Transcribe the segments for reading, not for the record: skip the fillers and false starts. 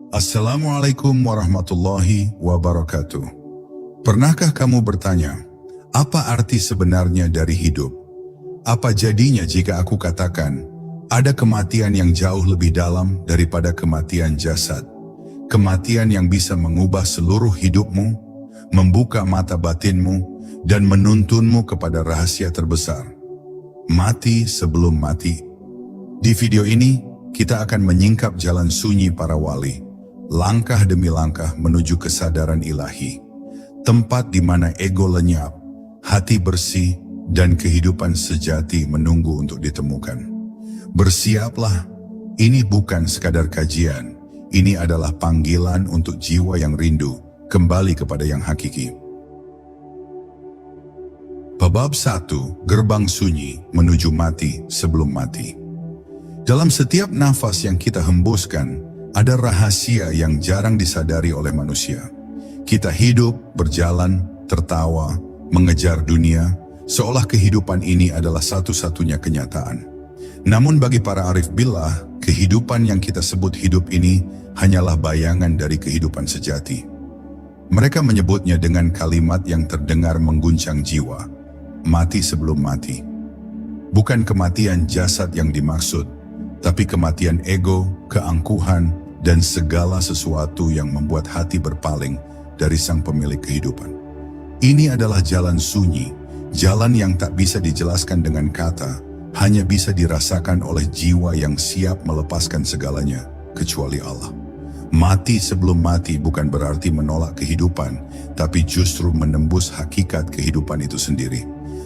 Assalamualaikum warahmatullahi wabarakatuh. Pernahkah kamu bertanya, apa arti sebenarnya dari hidup? Apa jadinya jika aku katakan, ada kematian yang jauh lebih dalam daripada kematian jasad? Kematian yang bisa mengubah seluruh hidupmu, membuka mata batinmu, dan menuntunmu kepada rahasia terbesar. Mati sebelum mati. Di video ini, kita akan menyingkap jalan sunyi para wali, langkah demi langkah menuju kesadaran ilahi. Tempat di mana ego lenyap, hati bersih, dan kehidupan sejati menunggu untuk ditemukan. Bersiaplah, ini bukan sekadar kajian, ini adalah panggilan untuk jiwa yang rindu kembali kepada yang hakiki. Bab 1, Gerbang Sunyi menuju mati sebelum mati. Dalam setiap nafas yang kita hembuskan, ada rahasia yang jarang disadari oleh manusia. Kita hidup, berjalan, tertawa, mengejar dunia, seolah kehidupan ini adalah satu-satunya kenyataan. Namun bagi para arif billah, kehidupan yang kita sebut hidup ini hanyalah bayangan dari kehidupan sejati. Mereka menyebutnya dengan kalimat yang terdengar mengguncang jiwa, mati sebelum mati. Bukan kematian jasad yang dimaksud, tapi kematian ego, keangkuhan, dan segala sesuatu yang membuat hati berpaling dari sang pemilik kehidupan. Ini adalah jalan sunyi, jalan yang tak bisa dijelaskan dengan kata, hanya bisa dirasakan oleh jiwa yang siap melepaskan segalanya, kecuali Allah. Mati sebelum mati bukan berarti menolak kehidupan, tapi justru menembus hakikat kehidupan itu sendiri.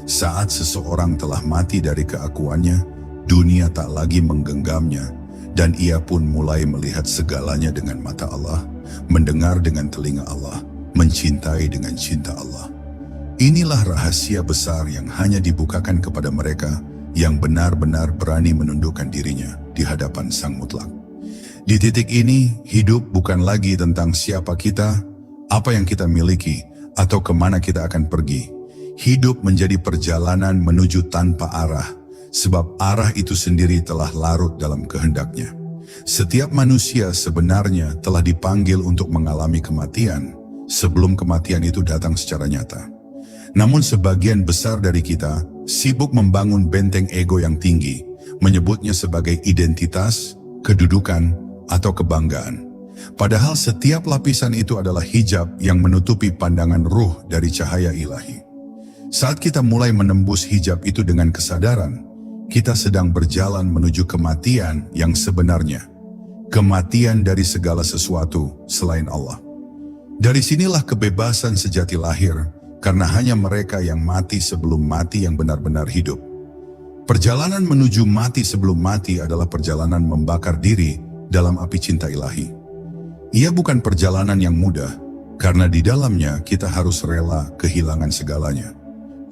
Saat seseorang telah mati dari keakuannya, dunia tak lagi menggenggamnya, dan ia pun mulai melihat segalanya dengan mata Allah, mendengar dengan telinga Allah, mencintai dengan cinta Allah. Inilah rahasia besar yang hanya dibukakan kepada mereka yang benar-benar berani menundukkan dirinya di hadapan Sang Mutlak. Di titik ini, hidup bukan lagi tentang siapa kita, apa yang kita miliki, atau kemana kita akan pergi. Hidup menjadi perjalanan menuju tanpa arah, sebab arah itu sendiri telah larut dalam kehendaknya. Setiap manusia sebenarnya telah dipanggil untuk mengalami kematian, sebelum kematian itu datang secara nyata. Namun sebagian besar dari kita sibuk membangun benteng ego yang tinggi, menyebutnya sebagai identitas, kedudukan, atau kebanggaan. Padahal setiap lapisan itu adalah hijab yang menutupi pandangan ruh dari cahaya ilahi. Saat kita mulai menembus hijab itu dengan kesadaran, kita sedang berjalan menuju kematian yang sebenarnya. Kematian dari segala sesuatu selain Allah. Dari sinilah kebebasan sejati lahir, karena hanya mereka yang mati sebelum mati yang benar-benar hidup. Perjalanan menuju mati sebelum mati adalah perjalanan membakar diri dalam api cinta ilahi. Ia bukan perjalanan yang mudah, karena di dalamnya kita harus rela kehilangan segalanya.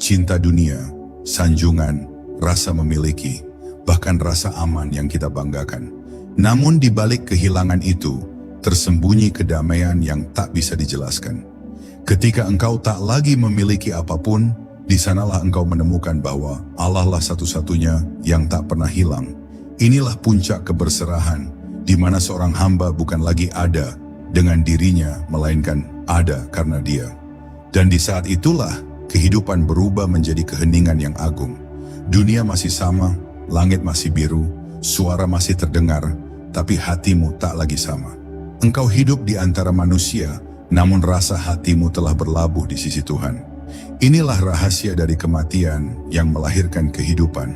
Cinta dunia, sanjungan, rasa memiliki, bahkan rasa aman yang kita banggakan. Namun di balik kehilangan itu, tersembunyi kedamaian yang tak bisa dijelaskan. Ketika engkau tak lagi memiliki apapun, di sanalah engkau menemukan bahwa Allah lah satu-satunya yang tak pernah hilang. Inilah puncak keberserahan, di mana seorang hamba bukan lagi ada dengan dirinya, melainkan ada karena Dia. Dan di saat itulah, kehidupan berubah menjadi keheningan yang agung. Dunia masih sama, langit masih biru, suara masih terdengar, tapi hatimu tak lagi sama. Engkau hidup di antara manusia, namun rasa hatimu telah berlabuh di sisi Tuhan. Inilah rahasia dari kematian yang melahirkan kehidupan,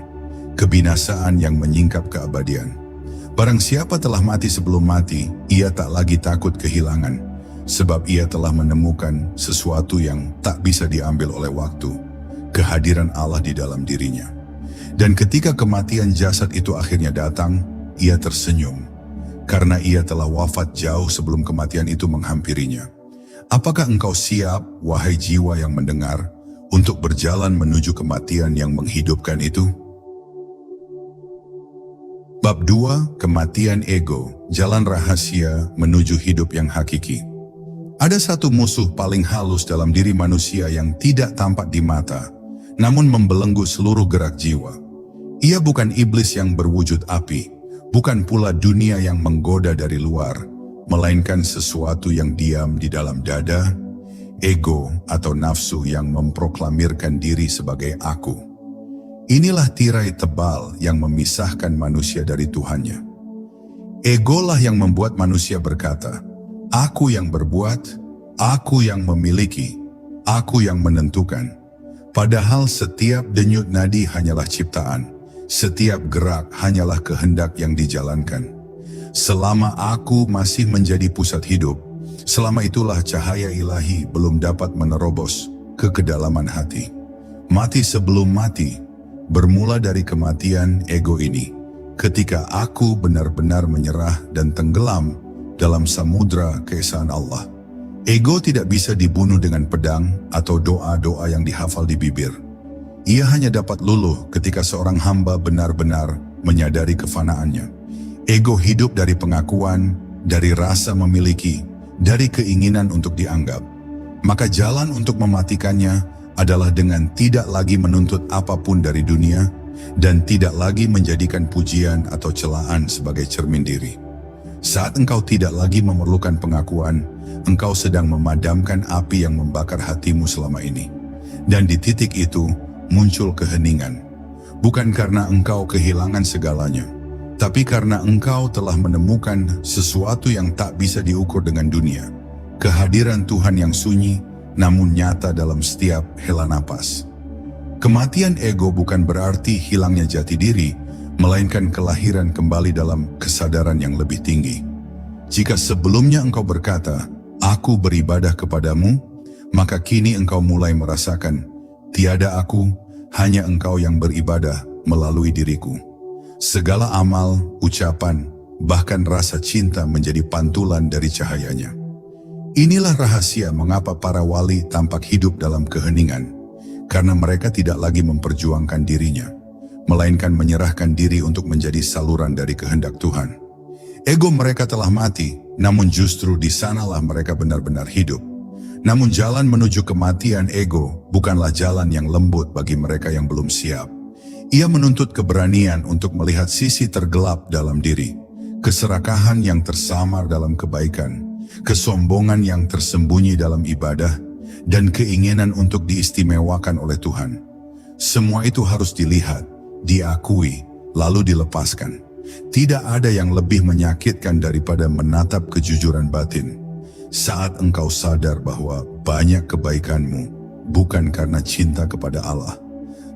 kebinasaan yang menyingkap keabadian. Barang siapa telah mati sebelum mati, ia tak lagi takut kehilangan, sebab ia telah menemukan sesuatu yang tak bisa diambil oleh waktu, kehadiran Allah di dalam dirinya. Dan ketika kematian jasad itu akhirnya datang, ia tersenyum, karena ia telah wafat jauh sebelum kematian itu menghampirinya. Apakah engkau siap, wahai jiwa yang mendengar, untuk berjalan menuju kematian yang menghidupkan itu? Bab 2, Kematian Ego, Jalan Rahasia Menuju Hidup yang Hakiki. Ada satu musuh paling halus dalam diri manusia yang tidak tampak di mata, namun membelenggu seluruh gerak jiwa. Ia bukan iblis yang berwujud api, bukan pula dunia yang menggoda dari luar, melainkan sesuatu yang diam di dalam dada, ego atau nafsu yang memproklamirkan diri sebagai aku. Inilah tirai tebal yang memisahkan manusia dari Tuhannya. Egolah yang membuat manusia berkata, aku yang berbuat, aku yang memiliki, aku yang menentukan. Padahal setiap denyut nadi hanyalah ciptaan, setiap gerak hanyalah kehendak yang dijalankan. Selama aku masih menjadi pusat hidup, selama itulah cahaya ilahi belum dapat menerobos ke kedalaman hati. Mati sebelum mati, bermula dari kematian ego ini. Ketika aku benar-benar menyerah dan tenggelam dalam samudra keesaan Allah. Ego tidak bisa dibunuh dengan pedang atau doa-doa yang dihafal di bibir. Ia hanya dapat luluh ketika seorang hamba benar-benar menyadari kefanaannya. Ego hidup dari pengakuan, dari rasa memiliki, dari keinginan untuk dianggap. Maka jalan untuk mematikannya adalah dengan tidak lagi menuntut apapun dari dunia dan tidak lagi menjadikan pujian atau celaan sebagai cermin diri. Saat engkau tidak lagi memerlukan pengakuan, engkau sedang memadamkan api yang membakar hatimu selama ini. Dan di titik itu muncul keheningan. Bukan karena engkau kehilangan segalanya, tapi karena engkau telah menemukan sesuatu yang tak bisa diukur dengan dunia. Kehadiran Tuhan yang sunyi, namun nyata dalam setiap hela napas. Kematian ego bukan berarti hilangnya jati diri, melainkan kelahiran kembali dalam kesadaran yang lebih tinggi. Jika sebelumnya engkau berkata, aku beribadah kepadamu, maka kini engkau mulai merasakan, tiada aku, hanya engkau yang beribadah melalui diriku. Segala amal, ucapan, bahkan rasa cinta menjadi pantulan dari cahayanya. Inilah rahasia mengapa para wali tampak hidup dalam keheningan, karena mereka tidak lagi memperjuangkan dirinya, melainkan menyerahkan diri untuk menjadi saluran dari kehendak Tuhan. Ego mereka telah mati, namun justru di sanalah mereka benar-benar hidup. Namun jalan menuju kematian ego bukanlah jalan yang lembut bagi mereka yang belum siap. Ia menuntut keberanian untuk melihat sisi tergelap dalam diri, keserakahan yang tersamar dalam kebaikan, kesombongan yang tersembunyi dalam ibadah, dan keinginan untuk diistimewakan oleh Tuhan. Semua itu harus dilihat, diakui, lalu dilepaskan. Tidak ada yang lebih menyakitkan daripada menatap kejujuran batin. Saat engkau sadar bahwa banyak kebaikanmu bukan karena cinta kepada Allah,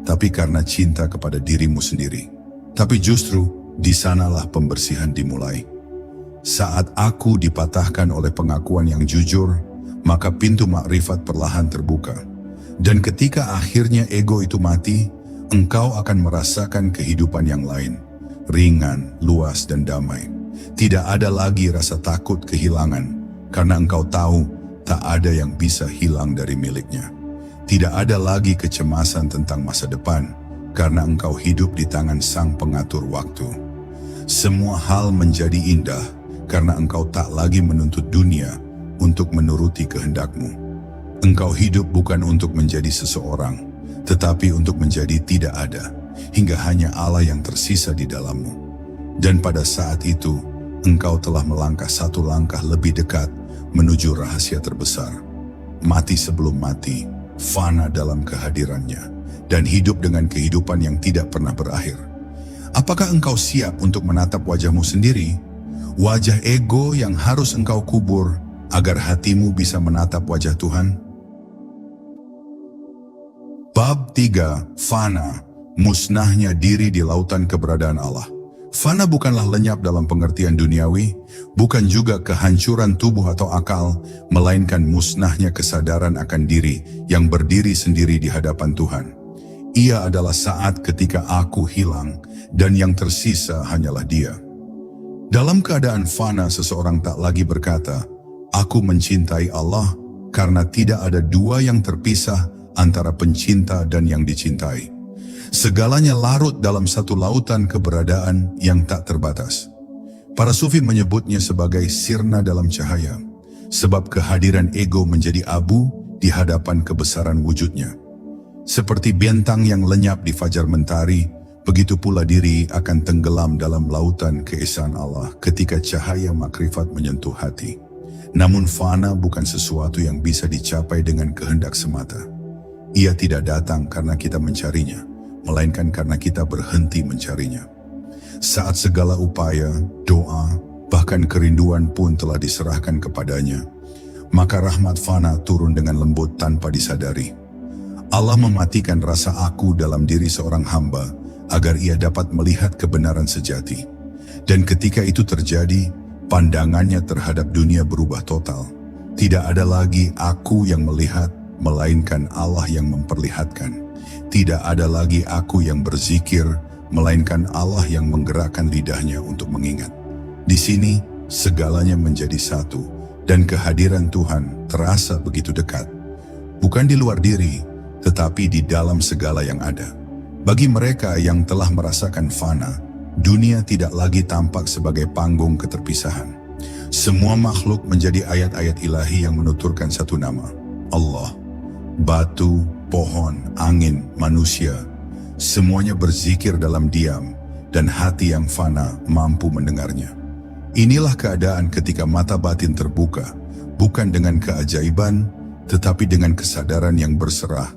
tapi karena cinta kepada dirimu sendiri. Tapi justru di sanalah pembersihan dimulai. Saat aku dipatahkan oleh pengakuan yang jujur, maka pintu makrifat perlahan terbuka. Dan ketika akhirnya ego itu mati, engkau akan merasakan kehidupan yang lain, ringan, luas, dan damai. Tidak ada lagi rasa takut kehilangan, karena engkau tahu tak ada yang bisa hilang dari miliknya. Tidak ada lagi kecemasan tentang masa depan, karena engkau hidup di tangan Sang Pengatur waktu. Semua hal menjadi indah, karena engkau tak lagi menuntut dunia untuk menuruti kehendakmu. Engkau hidup bukan untuk menjadi seseorang, tetapi untuk menjadi tidak ada, hingga hanya Allah yang tersisa di dalammu. Dan pada saat itu, engkau telah melangkah satu langkah lebih dekat menuju rahasia terbesar. Mati sebelum mati, fana dalam kehadirannya, dan hidup dengan kehidupan yang tidak pernah berakhir. Apakah engkau siap untuk menatap wajahmu sendiri? Wajah ego yang harus engkau kubur agar hatimu bisa menatap wajah Tuhan? Bab 3. Fana, musnahnya diri di lautan keberadaan Allah. Fana bukanlah lenyap dalam pengertian duniawi, bukan juga kehancuran tubuh atau akal, melainkan musnahnya kesadaran akan diri yang berdiri sendiri di hadapan Tuhan. Ia adalah saat ketika aku hilang dan yang tersisa hanyalah Dia. Dalam keadaan fana, seseorang tak lagi berkata, aku mencintai Allah, karena tidak ada dua yang terpisah antara pencinta dan yang dicintai. Segalanya larut dalam satu lautan keberadaan yang tak terbatas. Para sufi menyebutnya sebagai sirna dalam cahaya, sebab kehadiran ego menjadi abu di hadapan kebesaran wujudnya. Seperti bintang yang lenyap di fajar mentari, Begitu pula diri akan tenggelam dalam lautan keesaan Allah ketika cahaya makrifat menyentuh hati. Namun fana bukan sesuatu yang bisa dicapai dengan kehendak semata. Ia tidak datang karena kita mencarinya, melainkan karena kita berhenti mencarinya. Saat segala upaya, doa, bahkan kerinduan pun telah diserahkan kepadanya, maka rahmat fana turun dengan lembut tanpa disadari. Allah mematikan rasa aku dalam diri seorang hamba agar ia dapat melihat kebenaran sejati. Dan ketika itu terjadi, pandangannya terhadap dunia berubah total. Tidak ada lagi aku yang melihat, melainkan Allah yang memperlihatkan. Tidak ada lagi aku yang berzikir, melainkan Allah yang menggerakkan lidahnya untuk mengingat. Di sini, segalanya menjadi satu, dan kehadiran Tuhan terasa begitu dekat. Bukan di luar diri, tetapi di dalam segala yang ada. Bagi mereka yang telah merasakan fana, dunia tidak lagi tampak sebagai panggung keterpisahan. Semua makhluk menjadi ayat-ayat ilahi yang menuturkan satu nama, Allah. Batu, pohon, angin, manusia, semuanya berzikir dalam diam, dan hati yang fana mampu mendengarnya. Inilah keadaan ketika mata batin terbuka, bukan dengan keajaiban, tetapi dengan kesadaran yang berserah.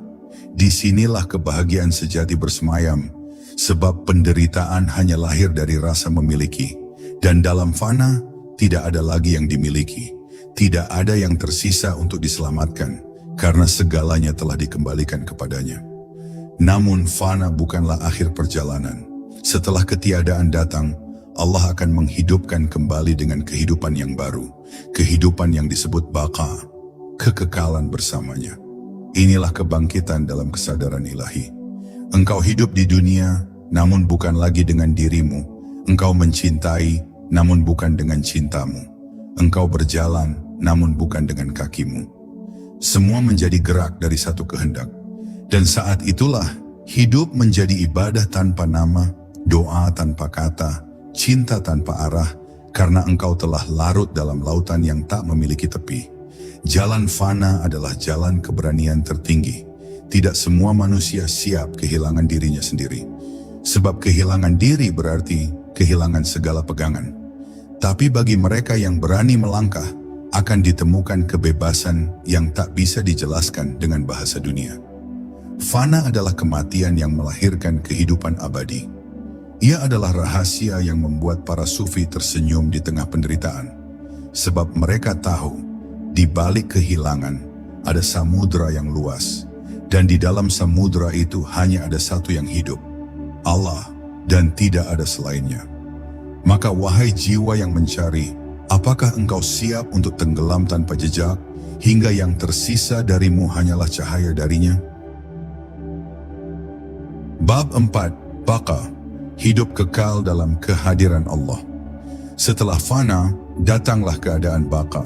Disinilah kebahagiaan sejati bersemayam, sebab penderitaan hanya lahir dari rasa memiliki, dan dalam fana tidak ada lagi yang dimiliki, tidak ada yang tersisa untuk diselamatkan, karena segalanya telah dikembalikan kepadanya. Namun fana bukanlah akhir perjalanan. Setelah ketiadaan datang, Allah akan menghidupkan kembali dengan kehidupan yang baru, kehidupan yang disebut baqa, kekekalan bersamanya. Inilah kebangkitan dalam kesadaran ilahi. Engkau hidup di dunia, namun bukan lagi dengan dirimu. Engkau mencintai, namun bukan dengan cintamu. Engkau berjalan, namun bukan dengan kakimu. Semua menjadi gerak dari satu kehendak. Dan saat itulah, hidup menjadi ibadah tanpa nama, doa tanpa kata, cinta tanpa arah, karena engkau telah larut dalam lautan yang tak memiliki tepi. Jalan fana adalah jalan keberanian tertinggi. Tidak semua manusia siap kehilangan dirinya sendiri. Sebab kehilangan diri berarti kehilangan segala pegangan. Tapi bagi mereka yang berani melangkah, akan ditemukan kebebasan yang tak bisa dijelaskan dengan bahasa dunia. Fana adalah kematian yang melahirkan kehidupan abadi. Ia adalah rahasia yang membuat para sufi tersenyum di tengah penderitaan. Sebab mereka tahu, di balik kehilangan ada samudra yang luas, dan di dalam samudra itu hanya ada satu yang hidup, Allah, dan tidak ada selainnya. Maka wahai jiwa yang mencari, apakah engkau siap untuk tenggelam tanpa jejak, hingga yang tersisa darimu hanyalah cahaya darinya? Bab 4, Baqa, hidup kekal dalam kehadiran Allah. Setelah fana, datanglah keadaan baqa.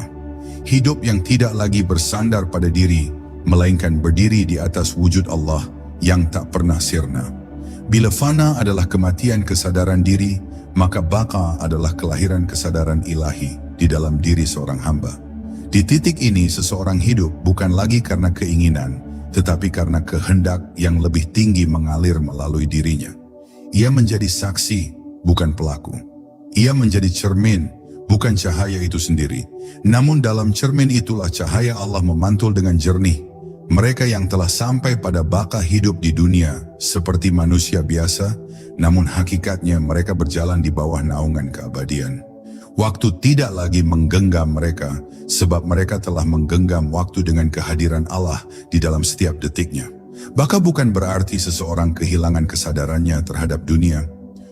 Hidup yang tidak lagi bersandar pada diri, melainkan berdiri di atas wujud Allah yang tak pernah sirna. Bila fana adalah kematian kesadaran diri, maka baqa adalah kelahiran kesadaran ilahi di dalam diri seorang hamba. Di titik ini seseorang hidup bukan lagi karena keinginan, tetapi karena kehendak yang lebih tinggi mengalir melalui dirinya. Ia menjadi saksi, bukan pelaku. Ia menjadi cermin, bukan cahaya itu sendiri. Namun dalam cermin itulah cahaya Allah memantul dengan jernih. Mereka yang telah sampai pada baqa hidup di dunia seperti manusia biasa, namun hakikatnya mereka berjalan di bawah naungan keabadian. Waktu tidak lagi menggenggam mereka, sebab mereka telah menggenggam waktu dengan kehadiran Allah di dalam setiap detiknya. Baqa bukan berarti seseorang kehilangan kesadarannya terhadap dunia.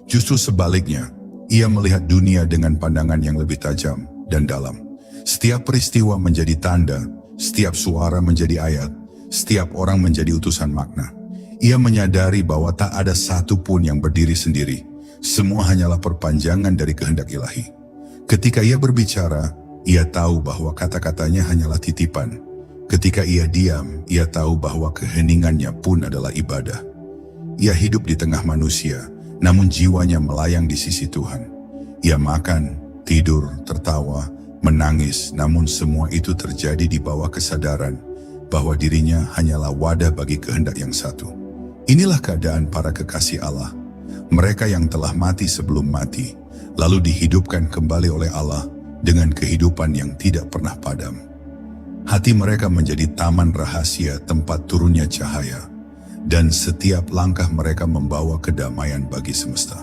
Justru sebaliknya, ia melihat dunia dengan pandangan yang lebih tajam dan dalam. Setiap peristiwa menjadi tanda, setiap suara menjadi ayat, setiap orang menjadi utusan makna. Ia menyadari bahwa tak ada satu pun yang berdiri sendiri. Semua hanyalah perpanjangan dari kehendak ilahi. Ketika ia berbicara, ia tahu bahwa kata-katanya hanyalah titipan. Ketika ia diam, ia tahu bahwa keheningannya pun adalah ibadah. Ia hidup di tengah manusia, namun jiwanya melayang di sisi Tuhan. Ia makan, tidur, tertawa, menangis, namun semua itu terjadi di bawah kesadaran bahwa dirinya hanyalah wadah bagi kehendak yang satu. Inilah keadaan para kekasih Allah. mereka yang telah mati sebelum mati, lalu dihidupkan kembali oleh Allah dengan kehidupan yang tidak pernah padam. Hati mereka menjadi taman rahasia tempat turunnya cahaya, dan setiap langkah mereka membawa kedamaian bagi semesta.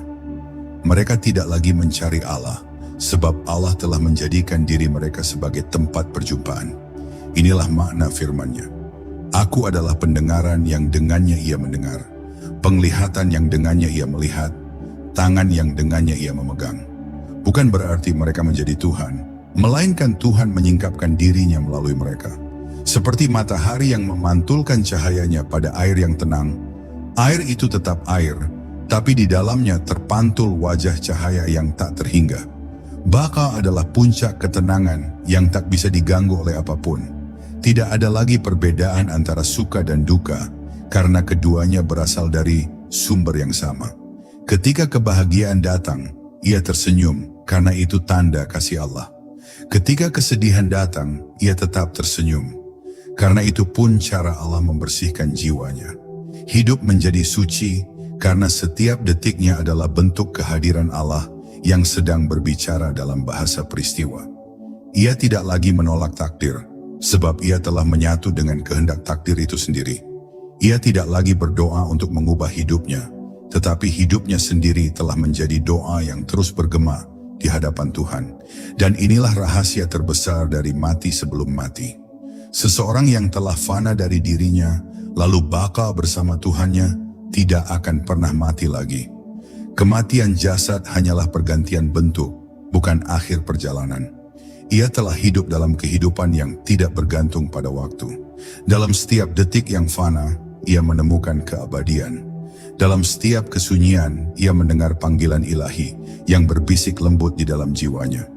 Mereka tidak lagi mencari Allah, sebab Allah telah menjadikan diri mereka sebagai tempat perjumpaan. Inilah makna firman-Nya. Aku adalah pendengaran yang dengannya ia mendengar, penglihatan yang dengannya ia melihat, tangan yang dengannya ia memegang. Bukan berarti mereka menjadi Tuhan, melainkan Tuhan menyingkapkan dirinya melalui mereka. Seperti matahari yang memantulkan cahayanya pada air yang tenang, air itu tetap air, tapi di dalamnya terpantul wajah cahaya yang tak terhingga. Baka adalah puncak ketenangan yang tak bisa diganggu oleh apapun. Tidak ada lagi perbedaan antara suka dan duka, karena keduanya berasal dari sumber yang sama. Ketika kebahagiaan datang, ia tersenyum, karena itu tanda kasih Allah. Ketika kesedihan datang, ia tetap tersenyum. Karena itu pun cara Allah membersihkan jiwanya. Hidup menjadi suci, karena setiap detiknya adalah bentuk kehadiran Allah yang sedang berbicara dalam bahasa peristiwa. Ia tidak lagi menolak takdir, sebab ia telah menyatu dengan kehendak takdir itu sendiri. Ia tidak lagi berdoa untuk mengubah hidupnya, tetapi hidupnya sendiri telah menjadi doa yang terus bergema di hadapan Tuhan. Dan inilah rahasia terbesar dari mati sebelum mati. Seseorang yang telah fana dari dirinya, lalu bakal bersama Tuhannya, tidak akan pernah mati lagi. Kematian jasad hanyalah pergantian bentuk, bukan akhir perjalanan. Ia telah hidup dalam kehidupan yang tidak bergantung pada waktu. Dalam setiap detik yang fana, ia menemukan keabadian. Dalam setiap kesunyian, ia mendengar panggilan ilahi yang berbisik lembut di dalam jiwanya.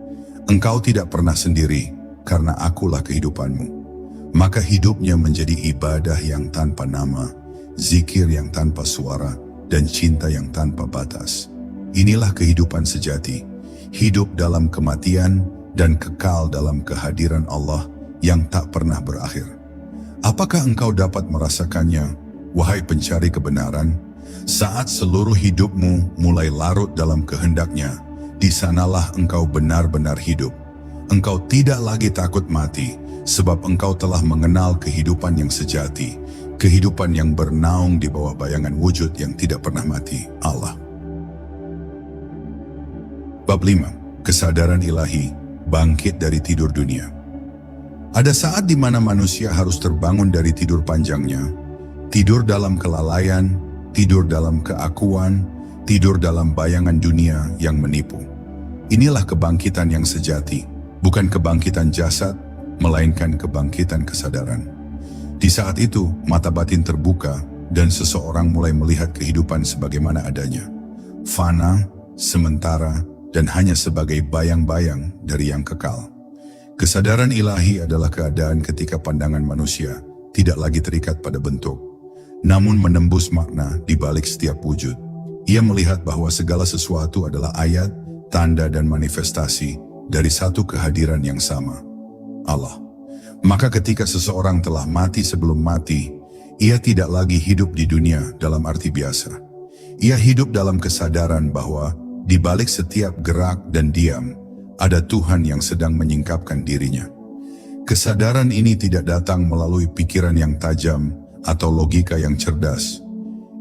Engkau tidak pernah sendiri, karena akulah kehidupanmu. Maka hidupnya menjadi ibadah yang tanpa nama, zikir yang tanpa suara, dan cinta yang tanpa batas. Inilah kehidupan sejati, hidup dalam kematian dan kekal dalam kehadiran Allah yang tak pernah berakhir. Apakah engkau dapat merasakannya, wahai pencari kebenaran? Saat seluruh hidupmu mulai larut dalam kehendak-Nya, di sanalah engkau benar-benar hidup. Engkau tidak lagi takut mati, sebab engkau telah mengenal kehidupan yang sejati, kehidupan yang bernaung di bawah bayangan wujud yang tidak pernah mati, Allah. Bab 5. Kesadaran ilahi, bangkit dari tidur dunia. Ada saat di mana manusia harus terbangun dari tidur panjangnya, tidur dalam kelalaian, tidur dalam keakuan, tidur dalam bayangan dunia yang menipu. Inilah kebangkitan yang sejati, bukan kebangkitan jasad, melainkan kebangkitan kesadaran. Di saat itu, mata batin terbuka dan seseorang mulai melihat kehidupan sebagaimana adanya. Fana, sementara, dan hanya sebagai bayang-bayang dari yang kekal. Kesadaran ilahi adalah keadaan ketika pandangan manusia tidak lagi terikat pada bentuk, namun menembus makna di balik setiap wujud. Ia melihat bahwa segala sesuatu adalah ayat, tanda, dan manifestasi dari satu kehadiran yang sama, Allah. Maka ketika seseorang telah mati sebelum mati, ia tidak lagi hidup di dunia dalam arti biasa. Ia hidup dalam kesadaran bahwa di balik setiap gerak dan diam, ada Tuhan yang sedang menyingkapkan dirinya. Kesadaran ini tidak datang melalui pikiran yang tajam atau logika yang cerdas.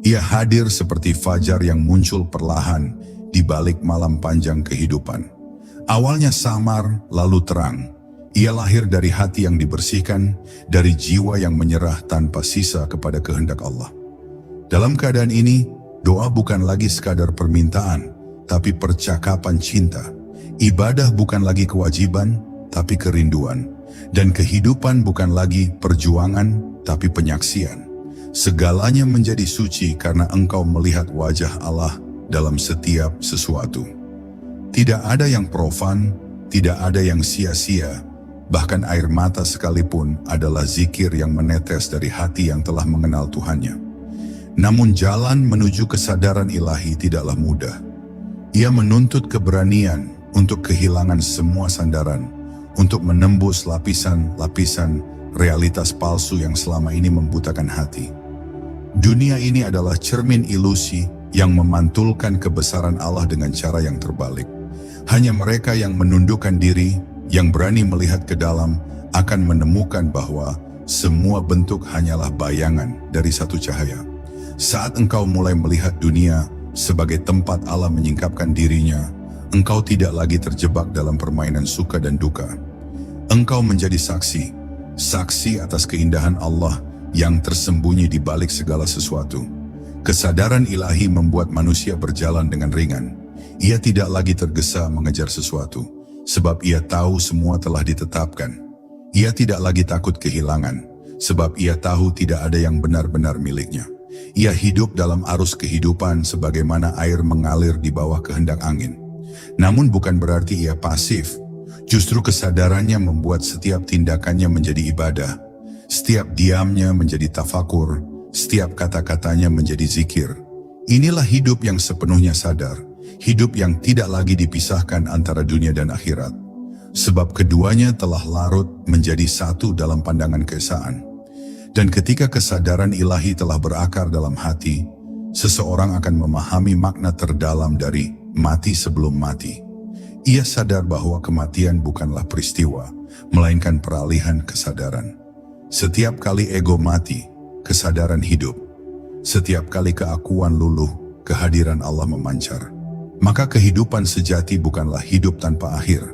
Ia hadir seperti fajar yang muncul perlahan di balik malam panjang kehidupan. Awalnya samar, lalu terang. Ia lahir dari hati yang dibersihkan, dari jiwa yang menyerah tanpa sisa kepada kehendak Allah. Dalam keadaan ini, doa bukan lagi sekadar permintaan, tapi percakapan cinta. Ibadah bukan lagi kewajiban, tapi kerinduan. Dan kehidupan bukan lagi perjuangan, tapi penyaksian. Segalanya menjadi suci karena engkau melihat wajah Allah dalam setiap sesuatu. Tidak ada yang profan, tidak ada yang sia-sia. Bahkan air mata sekalipun adalah zikir yang menetes dari hati yang telah mengenal Tuhannya. Namun jalan menuju kesadaran ilahi tidaklah mudah. Ia menuntut keberanian untuk kehilangan semua sandaran, untuk menembus lapisan-lapisan realitas palsu yang selama ini membutakan hati. Dunia ini adalah cermin ilusi yang memantulkan kebesaran Allah dengan cara yang terbalik. Hanya mereka yang menundukkan diri, yang berani melihat ke dalam, akan menemukan bahwa semua bentuk hanyalah bayangan dari satu cahaya. Saat engkau mulai melihat dunia sebagai tempat Allah menyingkapkan dirinya, engkau tidak lagi terjebak dalam permainan suka dan duka. Engkau menjadi saksi atas keindahan Allah yang tersembunyi di balik segala sesuatu. Kesadaran ilahi membuat manusia berjalan dengan ringan. Ia tidak lagi tergesa mengejar sesuatu, sebab ia tahu semua telah ditetapkan. Ia tidak lagi takut kehilangan, sebab ia tahu tidak ada yang benar-benar miliknya. Ia hidup dalam arus kehidupan sebagaimana air mengalir di bawah kehendak angin. Namun bukan berarti ia pasif. Justru kesadarannya membuat setiap tindakannya menjadi ibadah. Setiap diamnya menjadi tafakur, setiap kata-katanya menjadi zikir. Inilah hidup yang sepenuhnya sadar, hidup yang tidak lagi dipisahkan antara dunia dan akhirat. Sebab keduanya telah larut menjadi satu dalam pandangan keesaan. Dan ketika kesadaran ilahi telah berakar dalam hati, seseorang akan memahami makna terdalam dari mati sebelum mati. Ia sadar bahwa kematian bukanlah peristiwa, melainkan peralihan kesadaran. Setiap kali ego mati, kesadaran hidup. Setiap kali keakuan luluh, kehadiran Allah memancar. Maka kehidupan sejati bukanlah hidup tanpa akhir,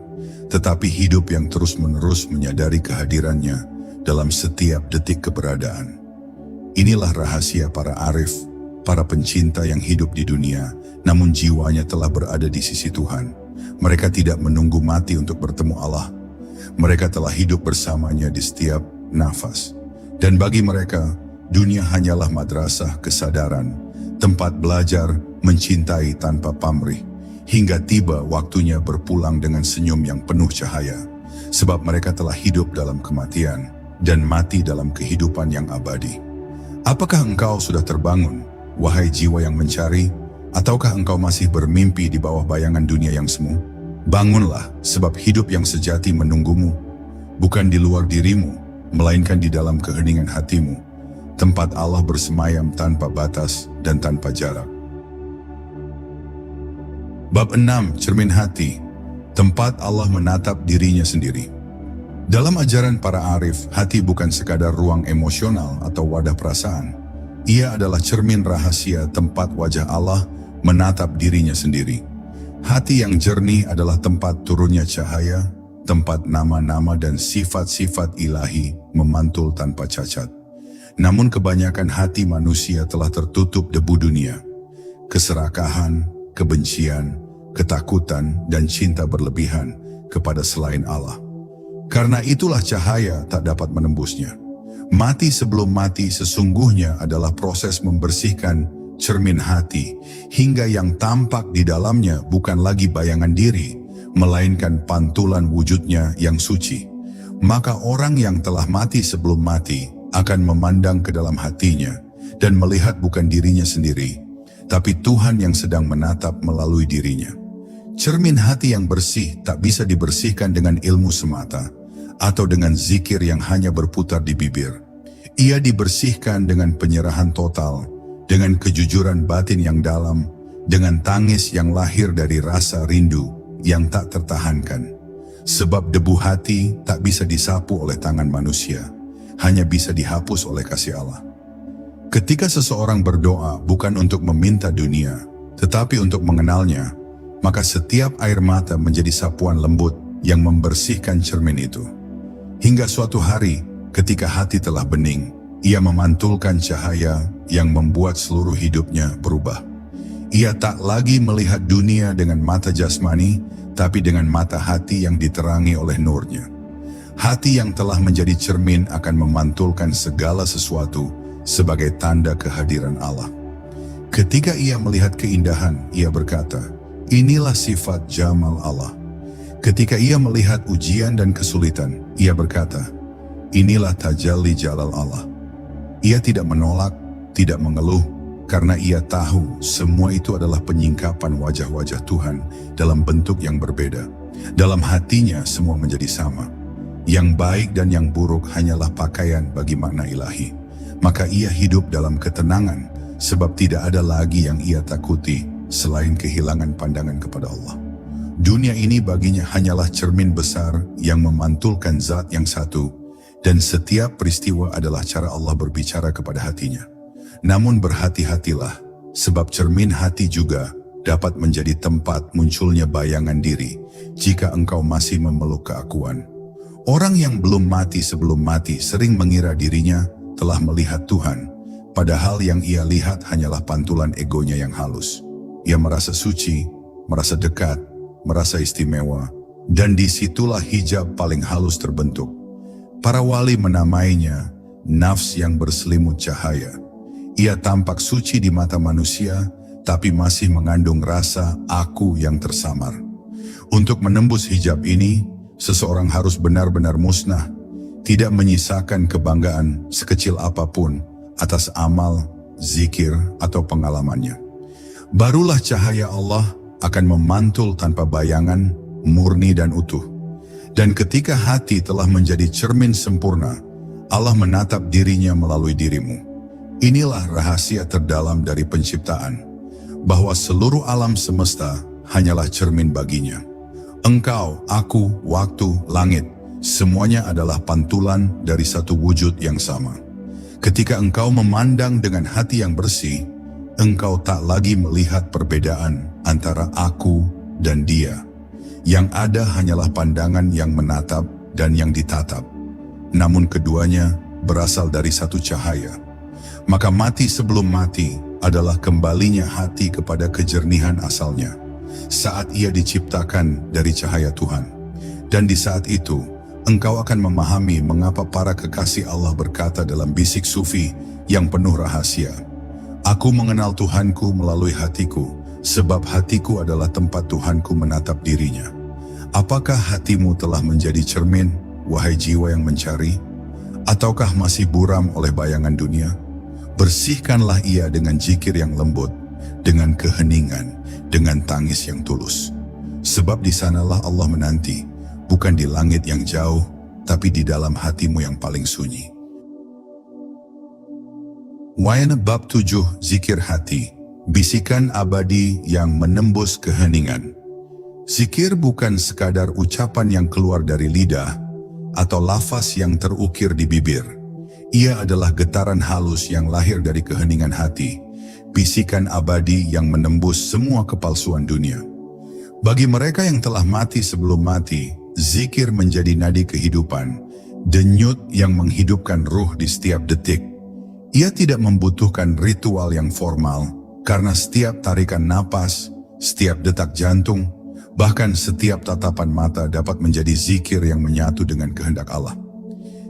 tetapi hidup yang terus-menerus menyadari kehadirannya dalam setiap detik keberadaan. Inilah rahasia para arif, para pencinta yang hidup di dunia, namun jiwanya telah berada di sisi Tuhan. Mereka tidak menunggu mati untuk bertemu Allah. Mereka telah hidup bersamanya di setiap nafas. Dan bagi mereka, dunia hanyalah madrasah kesadaran, tempat belajar mencintai tanpa pamrih, hingga tiba waktunya berpulang dengan senyum yang penuh cahaya, sebab mereka telah hidup dalam kematian dan mati dalam kehidupan yang abadi. Apakah engkau sudah terbangun, wahai jiwa yang mencari, ataukah engkau masih bermimpi di bawah bayangan dunia yang semu? Bangunlah, sebab hidup yang sejati menunggumu, bukan di luar dirimu, melainkan di dalam keheningan hatimu, tempat Allah bersemayam tanpa batas dan tanpa jarak. Bab 6, Cermin Hati, tempat Allah menatap dirinya sendiri. Dalam ajaran para arif, hati bukan sekadar ruang emosional atau wadah perasaan. Ia adalah cermin rahasia tempat wajah Allah menatap dirinya sendiri. Hati yang jernih adalah tempat turunnya cahaya, tempat nama-nama dan sifat-sifat ilahi memantul tanpa cacat. Namun kebanyakan hati manusia telah tertutup debu dunia. Keserakahan, kebencian, ketakutan, dan cinta berlebihan kepada selain Allah. Karena itulah cahaya tak dapat menembusnya. Mati sebelum mati sesungguhnya adalah proses membersihkan cermin hati, hingga yang tampak di dalamnya bukan lagi bayangan diri, melainkan pantulan wujudnya yang suci. Maka orang yang telah mati sebelum mati akan memandang ke dalam hatinya dan melihat bukan dirinya sendiri, tapi Tuhan yang sedang menatap melalui dirinya. Cermin hati yang bersih tak bisa dibersihkan dengan ilmu semata atau dengan zikir yang hanya berputar di bibir. Ia dibersihkan dengan penyerahan total, dengan kejujuran batin yang dalam, dengan tangis yang lahir dari rasa rindu yang tak tertahankan. Sebab debu hati tak bisa disapu oleh tangan manusia, hanya bisa dihapus oleh kasih Allah. Ketika seseorang berdoa bukan untuk meminta dunia, tetapi untuk mengenalnya, maka setiap air mata menjadi sapuan lembut yang membersihkan cermin itu. Hingga suatu hari, ketika hati telah bening, ia memantulkan cahaya yang membuat seluruh hidupnya berubah. Ia tak lagi melihat dunia dengan mata jasmani, tapi dengan mata hati yang diterangi oleh nurnya. Hati yang telah menjadi cermin akan memantulkan segala sesuatu sebagai tanda kehadiran Allah. Ketika ia melihat keindahan, ia berkata, inilah sifat jamal Allah. Ketika ia melihat ujian dan kesulitan, ia berkata, inilah tajalli jalal Allah. Ia tidak menolak, tidak mengeluh, karena ia tahu semua itu adalah penyingkapan wajah-wajah Tuhan dalam bentuk yang berbeda. Dalam hatinya semua menjadi sama. Yang baik dan yang buruk hanyalah pakaian bagi makna ilahi. Maka ia hidup dalam ketenangan, sebab tidak ada lagi yang ia takuti selain kehilangan pandangan kepada Allah. Dunia ini baginya hanyalah cermin besar yang memantulkan zat yang satu, dan setiap peristiwa adalah cara Allah berbicara kepada hatinya. Namun berhati-hatilah, sebab cermin hati juga dapat menjadi tempat munculnya bayangan diri jika engkau masih memeluk keakuan. Orang yang belum mati sebelum mati sering mengira dirinya telah melihat Tuhan, padahal yang ia lihat hanyalah pantulan egonya yang halus. Ia merasa suci, merasa dekat, merasa istimewa, dan disitulah hijab paling halus terbentuk. Para wali menamainya nafs yang berselimut cahaya. Ia tampak suci di mata manusia, tapi masih mengandung rasa aku yang tersamar. Untuk menembus hijab ini, seseorang harus benar-benar musnah, tidak menyisakan kebanggaan sekecil apapun atas amal, zikir, atau pengalamannya. Barulah cahaya Allah akan memantul tanpa bayangan, murni dan utuh. Dan ketika hati telah menjadi cermin sempurna, Allah menatap dirinya melalui dirimu. Inilah rahasia terdalam dari penciptaan, bahwa seluruh alam semesta hanyalah cermin baginya. Engkau, aku, waktu, langit, semuanya adalah pantulan dari satu wujud yang sama. Ketika engkau memandang dengan hati yang bersih, engkau tak lagi melihat perbedaan antara aku dan dia. Yang ada hanyalah pandangan yang menatap dan yang ditatap. Namun keduanya berasal dari satu cahaya. Maka mati sebelum mati adalah kembalinya hati kepada kejernihan asalnya, saat ia diciptakan dari cahaya Tuhan. Dan di saat itu, engkau akan memahami mengapa para kekasih Allah berkata dalam bisik sufi yang penuh rahasia, "Aku mengenal Tuhanku melalui hatiku, sebab hatiku adalah tempat Tuhanku menatap dirinya." Apakah hatimu telah menjadi cermin, wahai jiwa yang mencari? Ataukah masih buram oleh bayangan dunia? Bersihkanlah ia dengan zikir yang lembut, dengan keheningan, dengan tangis yang tulus. Sebab di sanalah Allah menanti, bukan di langit yang jauh, tapi di dalam hatimu yang paling sunyi. Wayana bab 7, Zikir hati, bisikan abadi yang menembus keheningan. Zikir bukan sekadar ucapan yang keluar dari lidah, atau lafaz yang terukir di bibir. Ia adalah getaran halus yang lahir dari keheningan hati, bisikan abadi yang menembus semua kepalsuan dunia. Bagi mereka yang telah mati sebelum mati, zikir menjadi nadi kehidupan, denyut yang menghidupkan ruh di setiap detik. Ia tidak membutuhkan ritual yang formal, karena setiap tarikan napas, setiap detak jantung, bahkan setiap tatapan mata dapat menjadi zikir yang menyatu dengan kehendak Allah.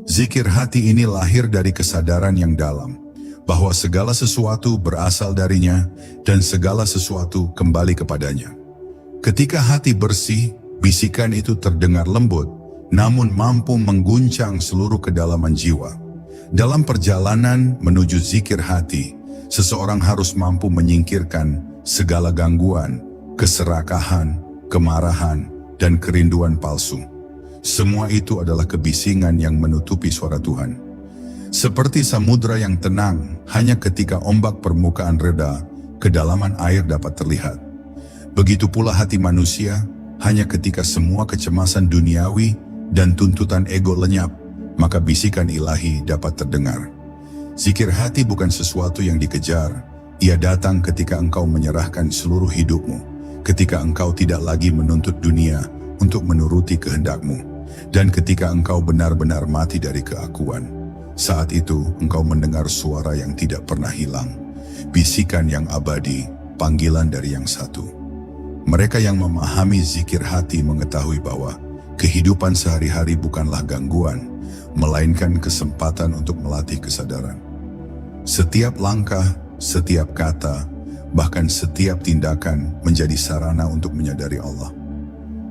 Zikir hati ini lahir dari kesadaran yang dalam, bahwa segala sesuatu berasal darinya dan segala sesuatu kembali kepadanya. Ketika hati bersih, bisikan itu terdengar lembut, namun mampu mengguncang seluruh kedalaman jiwa. Dalam perjalanan menuju zikir hati, seseorang harus mampu menyingkirkan segala gangguan, keserakahan, kemarahan, dan kerinduan palsu. Semua itu adalah kebisingan yang menutupi suara Tuhan. Seperti samudra yang tenang, hanya ketika ombak permukaan reda, kedalaman air dapat terlihat. Begitu pula hati manusia, hanya ketika semua kecemasan duniawi dan tuntutan ego lenyap, maka bisikan ilahi dapat terdengar. Zikir hati bukan sesuatu yang dikejar, ia datang ketika engkau menyerahkan seluruh hidupmu, ketika engkau tidak lagi menuntut dunia untuk menuruti kehendakmu, dan ketika engkau benar-benar mati dari keakuan. Saat itu engkau mendengar suara yang tidak pernah hilang, bisikan yang abadi, panggilan dari yang satu. Mereka yang memahami zikir hati mengetahui bahwa kehidupan sehari-hari bukanlah gangguan, melainkan kesempatan untuk melatih kesadaran. Setiap langkah, setiap kata, bahkan setiap tindakan menjadi sarana untuk menyadari Allah.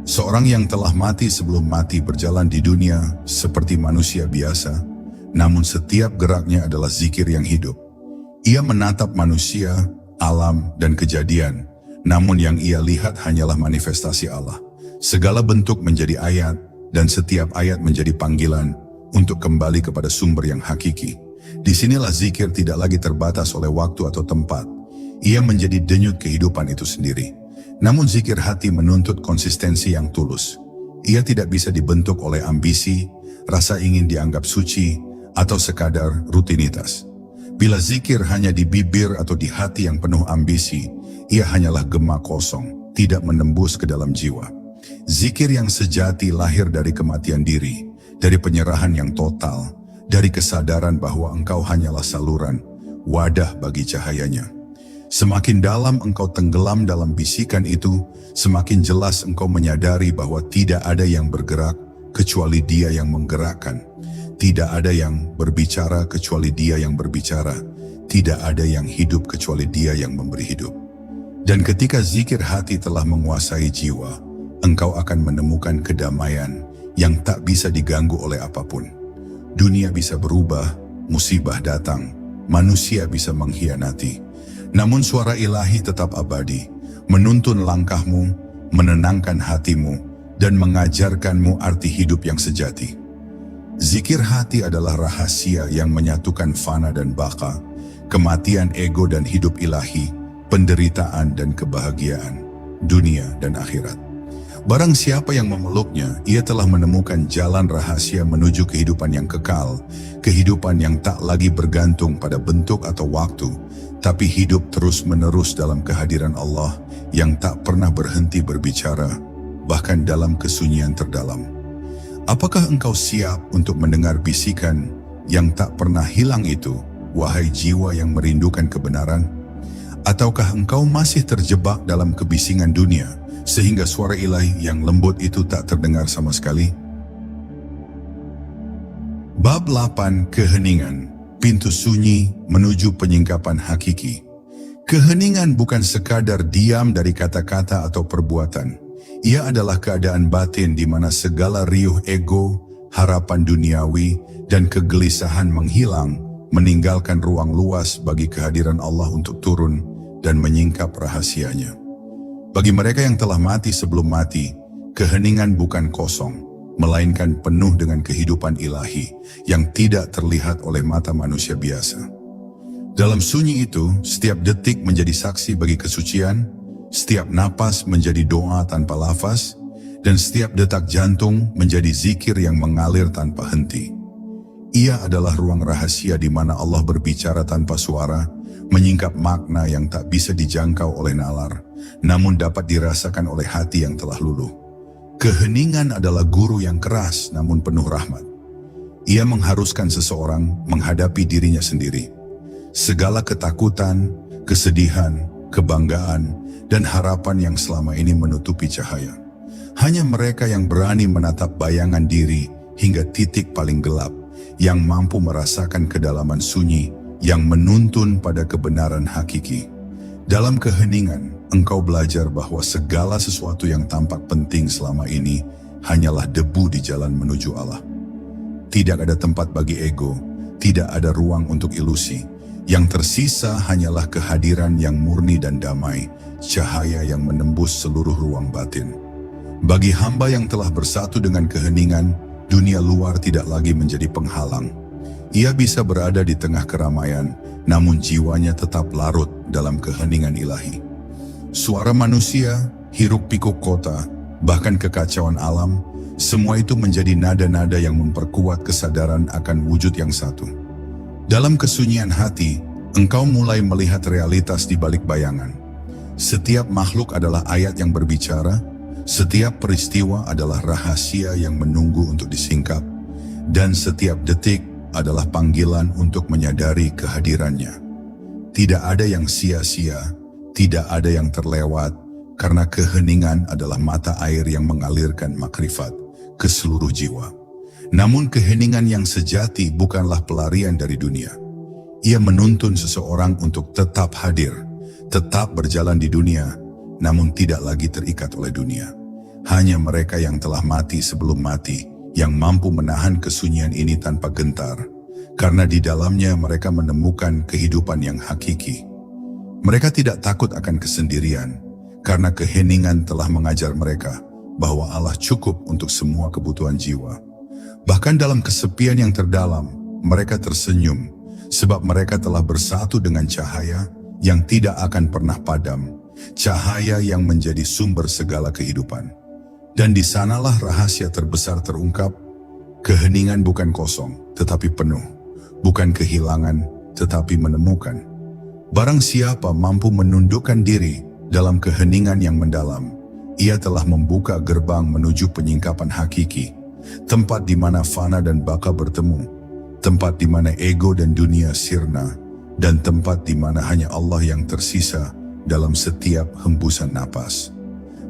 Seorang yang telah mati sebelum mati berjalan di dunia seperti manusia biasa, namun setiap geraknya adalah zikir yang hidup. Ia menatap manusia, alam, dan kejadian, namun yang ia lihat hanyalah manifestasi Allah. Segala bentuk menjadi ayat, dan setiap ayat menjadi panggilan untuk kembali kepada sumber yang hakiki. Disinilah zikir tidak lagi terbatas oleh waktu atau tempat. Ia menjadi denyut kehidupan itu sendiri. Namun zikir hati menuntut konsistensi yang tulus. Ia tidak bisa dibentuk oleh ambisi, rasa ingin dianggap suci, atau sekadar rutinitas. Bila zikir hanya di bibir atau di hati yang penuh ambisi, ia hanyalah gema kosong, tidak menembus ke dalam jiwa. Zikir yang sejati lahir dari kematian diri, dari penyerahan yang total, dari kesadaran bahwa engkau hanyalah saluran, wadah bagi cahayanya. Semakin dalam engkau tenggelam dalam bisikan itu, semakin jelas engkau menyadari bahwa tidak ada yang bergerak kecuali Dia yang menggerakkan. Tidak ada yang berbicara kecuali Dia yang berbicara. Tidak ada yang hidup kecuali Dia yang memberi hidup. Dan ketika zikir hati telah menguasai jiwa, engkau akan menemukan kedamaian yang tak bisa diganggu oleh apapun. Dunia bisa berubah, musibah datang, manusia bisa mengkhianati. Namun suara ilahi tetap abadi, menuntun langkahmu, menenangkan hatimu, dan mengajarkanmu arti hidup yang sejati. Zikir hati adalah rahasia yang menyatukan fana dan baka, kematian ego dan hidup ilahi, penderitaan dan kebahagiaan, dunia dan akhirat. Barang siapa yang memeluknya, ia telah menemukan jalan rahasia menuju kehidupan yang kekal, kehidupan yang tak lagi bergantung pada bentuk atau waktu, tapi hidup terus-menerus dalam kehadiran Allah yang tak pernah berhenti berbicara, bahkan dalam kesunyian terdalam. Apakah engkau siap untuk mendengar bisikan yang tak pernah hilang itu, wahai jiwa yang merindukan kebenaran? Ataukah engkau masih terjebak dalam kebisingan dunia, sehingga suara ilahi yang lembut itu tak terdengar sama sekali? Bab 8. Keheningan, pintu sunyi menuju penyingkapan hakiki. Keheningan bukan sekadar diam dari kata-kata atau perbuatan. Ia adalah keadaan batin di mana segala riuh ego, harapan duniawi, dan kegelisahan menghilang, meninggalkan ruang luas bagi kehadiran Allah untuk turun dan menyingkap rahasianya. Bagi mereka yang telah mati sebelum mati, keheningan bukan kosong, melainkan penuh dengan kehidupan ilahi yang tidak terlihat oleh mata manusia biasa. Dalam sunyi itu, setiap detik menjadi saksi bagi kesucian, setiap napas menjadi doa tanpa lafaz, dan setiap detak jantung menjadi zikir yang mengalir tanpa henti. Ia adalah ruang rahasia di mana Allah berbicara tanpa suara, menyingkap makna yang tak bisa dijangkau oleh nalar, namun dapat dirasakan oleh hati yang telah luluh. Keheningan adalah guru yang keras namun penuh rahmat. Ia mengharuskan seseorang menghadapi dirinya sendiri. Segala ketakutan, kesedihan, kebanggaan, dan harapan yang selama ini menutupi cahaya. Hanya mereka yang berani menatap bayangan diri hingga titik paling gelap, yang mampu merasakan kedalaman sunyi, yang menuntun pada kebenaran hakiki. Dalam keheningan, engkau belajar bahwa segala sesuatu yang tampak penting selama ini hanyalah debu di jalan menuju Allah. Tidak ada tempat bagi ego, tidak ada ruang untuk ilusi. Yang tersisa hanyalah kehadiran yang murni dan damai, cahaya yang menembus seluruh ruang batin. Bagi hamba yang telah bersatu dengan keheningan, dunia luar tidak lagi menjadi penghalang. Ia bisa berada di tengah keramaian, namun jiwanya tetap larut dalam keheningan ilahi. Suara manusia, hiruk-pikuk kota, bahkan kekacauan alam, semua itu menjadi nada-nada yang memperkuat kesadaran akan wujud yang satu. Dalam kesunyian hati, engkau mulai melihat realitas di balik bayangan. Setiap makhluk adalah ayat yang berbicara, setiap peristiwa adalah rahasia yang menunggu untuk disingkap, dan setiap detik adalah panggilan untuk menyadari kehadirannya. Tidak ada yang sia-sia, tidak ada yang terlewat, karena keheningan adalah mata air yang mengalirkan makrifat ke seluruh jiwa. Namun keheningan yang sejati bukanlah pelarian dari dunia. Ia menuntun seseorang untuk tetap hadir, tetap berjalan di dunia, namun tidak lagi terikat oleh dunia. Hanya mereka yang telah mati sebelum mati, yang mampu menahan kesunyian ini tanpa gentar, karena di dalamnya mereka menemukan kehidupan yang hakiki. Mereka tidak takut akan kesendirian, karena keheningan telah mengajar mereka bahwa Allah cukup untuk semua kebutuhan jiwa. Bahkan dalam kesepian yang terdalam, mereka tersenyum, sebab mereka telah bersatu dengan cahaya yang tidak akan pernah padam, cahaya yang menjadi sumber segala kehidupan. Dan di sanalah rahasia terbesar terungkap, keheningan bukan kosong, tetapi penuh, bukan kehilangan, tetapi menemukan. Barang siapa mampu menundukkan diri dalam keheningan yang mendalam, ia telah membuka gerbang menuju penyingkapan hakiki, tempat di mana fana dan baka bertemu, tempat di mana ego dan dunia sirna, dan tempat di mana hanya Allah yang tersisa dalam setiap hembusan napas.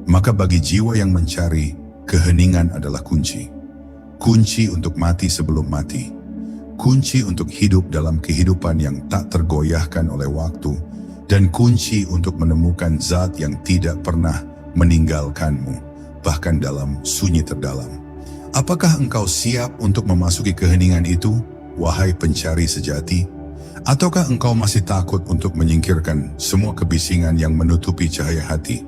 Maka bagi jiwa yang mencari, keheningan adalah kunci. Kunci untuk mati sebelum mati. Kunci untuk hidup dalam kehidupan yang tak tergoyahkan oleh waktu, dan kunci untuk menemukan zat yang tidak pernah meninggalkanmu, bahkan dalam sunyi terdalam. Apakah engkau siap untuk memasuki keheningan itu, wahai pencari sejati? Ataukah engkau masih takut untuk menyingkirkan semua kebisingan yang menutupi cahaya hati?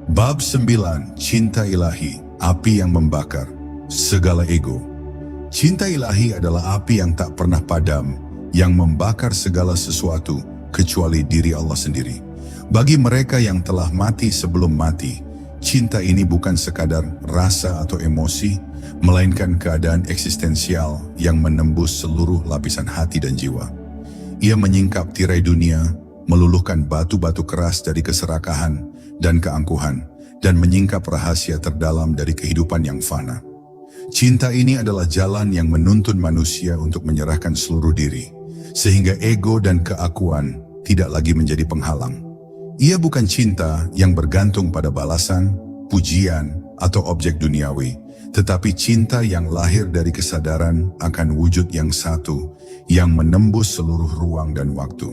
Bab 9. Cinta ilahi, api yang membakar segala ego. Cinta ilahi adalah api yang tak pernah padam, yang membakar segala sesuatu kecuali diri Allah sendiri. Bagi mereka yang telah mati sebelum mati, cinta ini bukan sekadar rasa atau emosi, melainkan keadaan eksistensial yang menembus seluruh lapisan hati dan jiwa. Ia menyingkap tirai dunia, meluluhkan batu-batu keras dari keserakahan dan keangkuhan, dan menyingkap rahasia terdalam dari kehidupan yang fana. Cinta ini adalah jalan yang menuntun manusia untuk menyerahkan seluruh diri, sehingga ego dan keakuan tidak lagi menjadi penghalang. Ia bukan cinta yang bergantung pada balasan, pujian, atau objek duniawi, tetapi cinta yang lahir dari kesadaran akan wujud yang satu, yang menembus seluruh ruang dan waktu.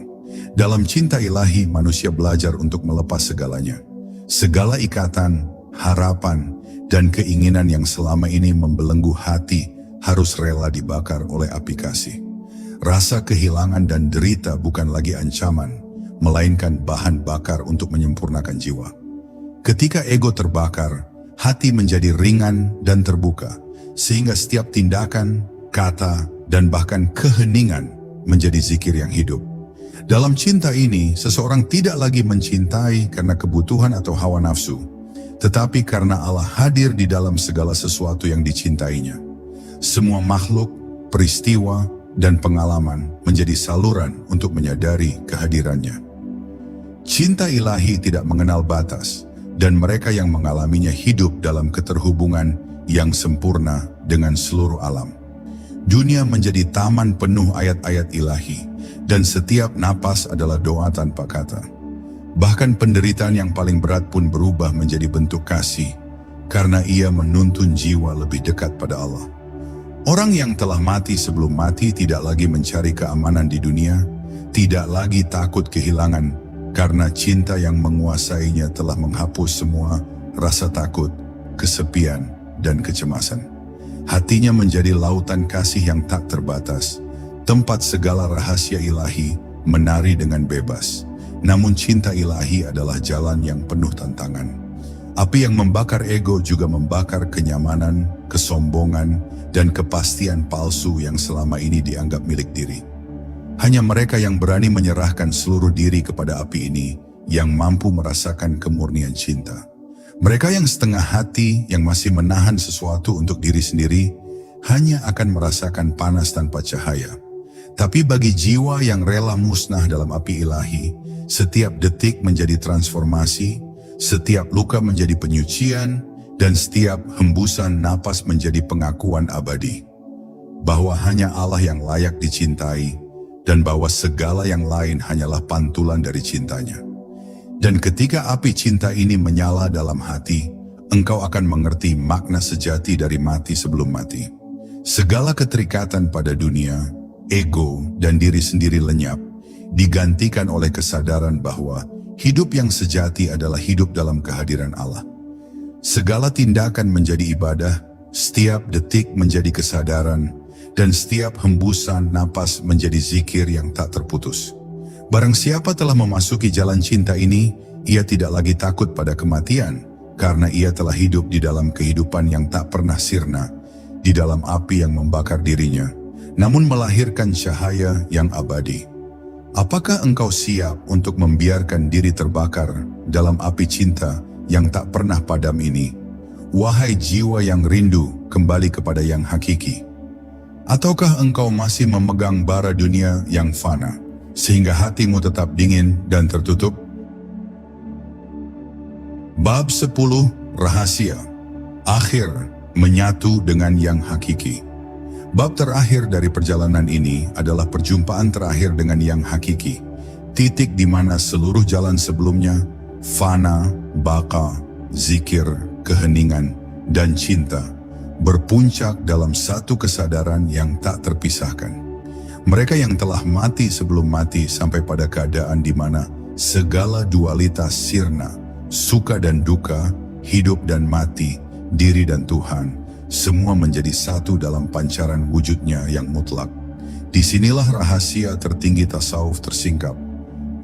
Dalam cinta ilahi, manusia belajar untuk melepas segalanya. Segala ikatan, harapan, dan keinginan yang selama ini membelenggu hati harus rela dibakar oleh api kasih. Rasa kehilangan dan derita bukan lagi ancaman, melainkan bahan bakar untuk menyempurnakan jiwa. Ketika ego terbakar, hati menjadi ringan dan terbuka, sehingga setiap tindakan, kata, dan bahkan keheningan menjadi zikir yang hidup. Dalam cinta ini, seseorang tidak lagi mencintai karena kebutuhan atau hawa nafsu, tetapi karena Allah hadir di dalam segala sesuatu yang dicintainya. Semua makhluk, peristiwa, dan pengalaman menjadi saluran untuk menyadari kehadirannya. Cinta ilahi tidak mengenal batas, dan mereka yang mengalaminya hidup dalam keterhubungan yang sempurna dengan seluruh alam. Dunia menjadi taman penuh ayat-ayat ilahi, dan setiap napas adalah doa tanpa kata. Bahkan penderitaan yang paling berat pun berubah menjadi bentuk kasih, karena ia menuntun jiwa lebih dekat pada Allah. Orang yang telah mati sebelum mati tidak lagi mencari keamanan di dunia, tidak lagi takut kehilangan, karena cinta yang menguasainya telah menghapus semua rasa takut, kesepian, dan kecemasan. Hatinya menjadi lautan kasih yang tak terbatas, tempat segala rahasia ilahi menari dengan bebas. Namun cinta ilahi adalah jalan yang penuh tantangan. Api yang membakar ego juga membakar kenyamanan, kesombongan, dan kepastian palsu yang selama ini dianggap milik diri. Hanya mereka yang berani menyerahkan seluruh diri kepada api ini yang mampu merasakan kemurnian cinta. Mereka yang setengah hati, yang masih menahan sesuatu untuk diri sendiri, hanya akan merasakan panas tanpa cahaya. Tapi bagi jiwa yang rela musnah dalam api ilahi, setiap detik menjadi transformasi, setiap luka menjadi penyucian, dan setiap hembusan napas menjadi pengakuan abadi. Bahwa hanya Allah yang layak dicintai, dan bahwa segala yang lain hanyalah pantulan dari cintanya. Dan ketika api cinta ini menyala dalam hati, engkau akan mengerti makna sejati dari mati sebelum mati. Segala keterikatan pada dunia, ego, dan diri sendiri lenyap, digantikan oleh kesadaran bahwa hidup yang sejati adalah hidup dalam kehadiran Allah. Segala tindakan menjadi ibadah, setiap detik menjadi kesadaran, dan setiap hembusan napas menjadi zikir yang tak terputus. Barang siapa telah memasuki jalan cinta ini, ia tidak lagi takut pada kematian, karena ia telah hidup di dalam kehidupan yang tak pernah sirna, di dalam api yang membakar dirinya, namun melahirkan cahaya yang abadi. Apakah engkau siap untuk membiarkan diri terbakar dalam api cinta yang tak pernah padam ini? Wahai jiwa yang rindu kembali kepada yang hakiki. Ataukah engkau masih memegang bara dunia yang fana, sehingga hatimu tetap dingin dan tertutup? Bab 10. Rahasia akhir menyatu dengan yang hakiki. Bab terakhir dari perjalanan ini adalah perjumpaan terakhir dengan yang hakiki, titik di mana seluruh jalan sebelumnya, fana, baka, zikir, keheningan, dan cinta, berpuncak dalam satu kesadaran yang tak terpisahkan. Mereka yang telah mati sebelum mati sampai pada keadaan di mana segala dualitas sirna, suka dan duka, hidup dan mati, diri dan Tuhan, semua menjadi satu dalam pancaran wujudnya yang mutlak. Disinilah rahasia tertinggi tasawuf tersingkap.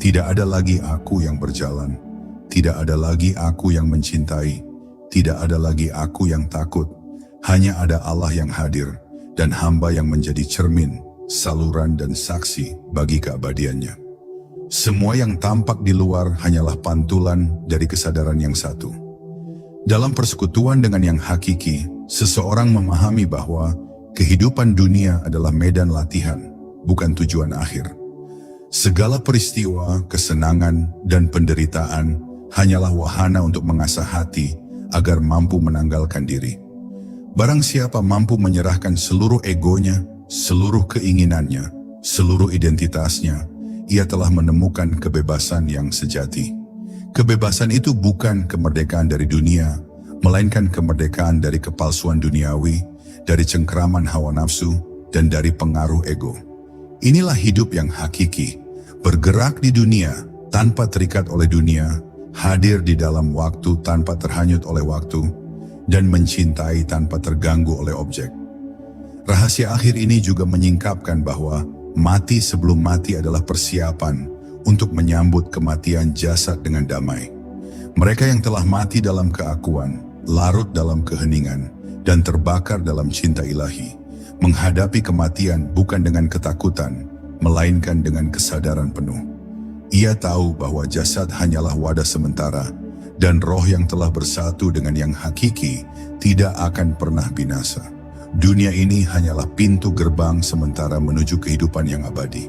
Tidak ada lagi aku yang berjalan, tidak ada lagi aku yang mencintai, tidak ada lagi aku yang takut. Hanya ada Allah yang hadir dan hamba yang menjadi cermin, saluran dan saksi bagi keabadiannya. Semua yang tampak di luar hanyalah pantulan dari kesadaran yang satu. Dalam persekutuan dengan yang hakiki, seseorang memahami bahwa kehidupan dunia adalah medan latihan, bukan tujuan akhir. Segala peristiwa, kesenangan, dan penderitaan hanyalah wahana untuk mengasah hati agar mampu menanggalkan diri. Barang siapa mampu menyerahkan seluruh egonya, seluruh keinginannya, seluruh identitasnya, ia telah menemukan kebebasan yang sejati. Kebebasan itu bukan kemerdekaan dari dunia, melainkan kemerdekaan dari kepalsuan duniawi, dari cengkraman hawa nafsu, dan dari pengaruh ego. Inilah hidup yang hakiki, bergerak di dunia tanpa terikat oleh dunia, hadir di dalam waktu tanpa terhanyut oleh waktu, dan mencintai tanpa terganggu oleh objek. Rahasia akhir ini juga menyingkapkan bahwa mati sebelum mati adalah persiapan untuk menyambut kematian jasad dengan damai. Mereka yang telah mati dalam keakuan, larut dalam keheningan, dan terbakar dalam cinta ilahi, menghadapi kematian bukan dengan ketakutan, melainkan dengan kesadaran penuh. Ia tahu bahwa jasad hanyalah wadah sementara, dan roh yang telah bersatu dengan yang hakiki tidak akan pernah binasa. Dunia ini hanyalah pintu gerbang sementara menuju kehidupan yang abadi.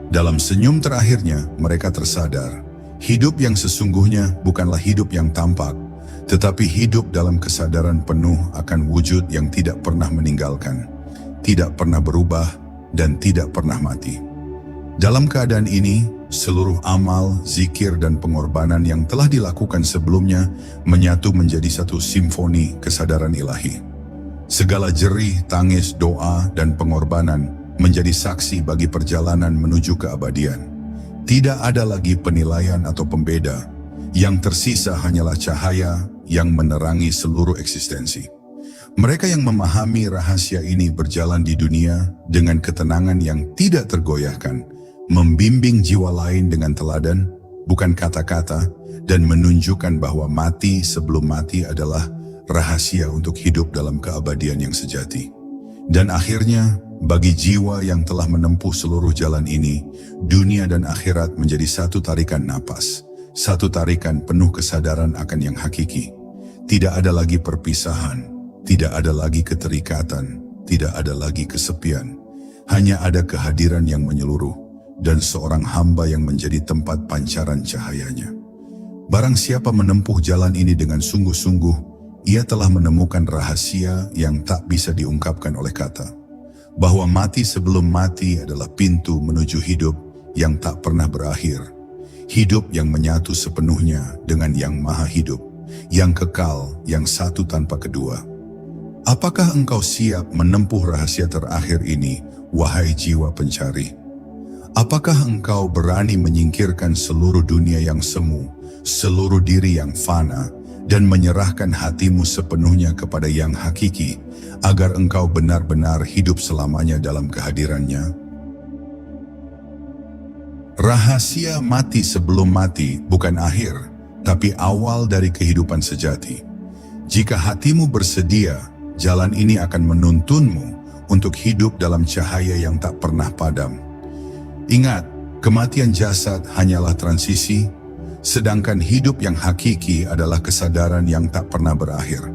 Dalam senyum terakhirnya, mereka tersadar, hidup yang sesungguhnya bukanlah hidup yang tampak, tetapi hidup dalam kesadaran penuh akan wujud yang tidak pernah meninggalkan, tidak pernah berubah, dan tidak pernah mati. Dalam keadaan ini, seluruh amal, zikir, dan pengorbanan yang telah dilakukan sebelumnya menyatu menjadi satu simfoni kesadaran ilahi. Segala jerih, tangis, doa, dan pengorbanan menjadi saksi bagi perjalanan menuju keabadian. Tidak ada lagi penilaian atau pembeda. Yang tersisa hanyalah cahaya yang menerangi seluruh eksistensi. Mereka yang memahami rahasia ini berjalan di dunia dengan ketenangan yang tidak tergoyahkan, membimbing jiwa lain dengan teladan, bukan kata-kata, dan menunjukkan bahwa mati sebelum mati adalah rahasia untuk hidup dalam keabadian yang sejati. Dan akhirnya, bagi jiwa yang telah menempuh seluruh jalan ini, dunia dan akhirat menjadi satu tarikan napas, satu tarikan penuh kesadaran akan yang hakiki. Tidak ada lagi perpisahan, tidak ada lagi keterikatan, tidak ada lagi kesepian. Hanya ada kehadiran yang menyeluruh, dan seorang hamba yang menjadi tempat pancaran cahayanya. Barang siapa menempuh jalan ini dengan sungguh-sungguh, ia telah menemukan rahasia yang tak bisa diungkapkan oleh kata, bahwa mati sebelum mati adalah pintu menuju hidup yang tak pernah berakhir, hidup yang menyatu sepenuhnya dengan yang maha hidup, yang kekal, yang satu tanpa kedua. Apakah engkau siap menempuh rahasia terakhir ini, wahai jiwa pencari? Apakah engkau berani menyingkirkan seluruh dunia yang semu, seluruh diri yang fana, dan menyerahkan hatimu sepenuhnya kepada yang hakiki, agar engkau benar-benar hidup selamanya dalam kehadirannya? Rahasia mati sebelum mati bukan akhir, tapi awal dari kehidupan sejati. Jika hatimu bersedia, jalan ini akan menuntunmu untuk hidup dalam cahaya yang tak pernah padam. Ingat, kematian jasad hanyalah transisi, sedangkan hidup yang hakiki adalah kesadaran yang tak pernah berakhir.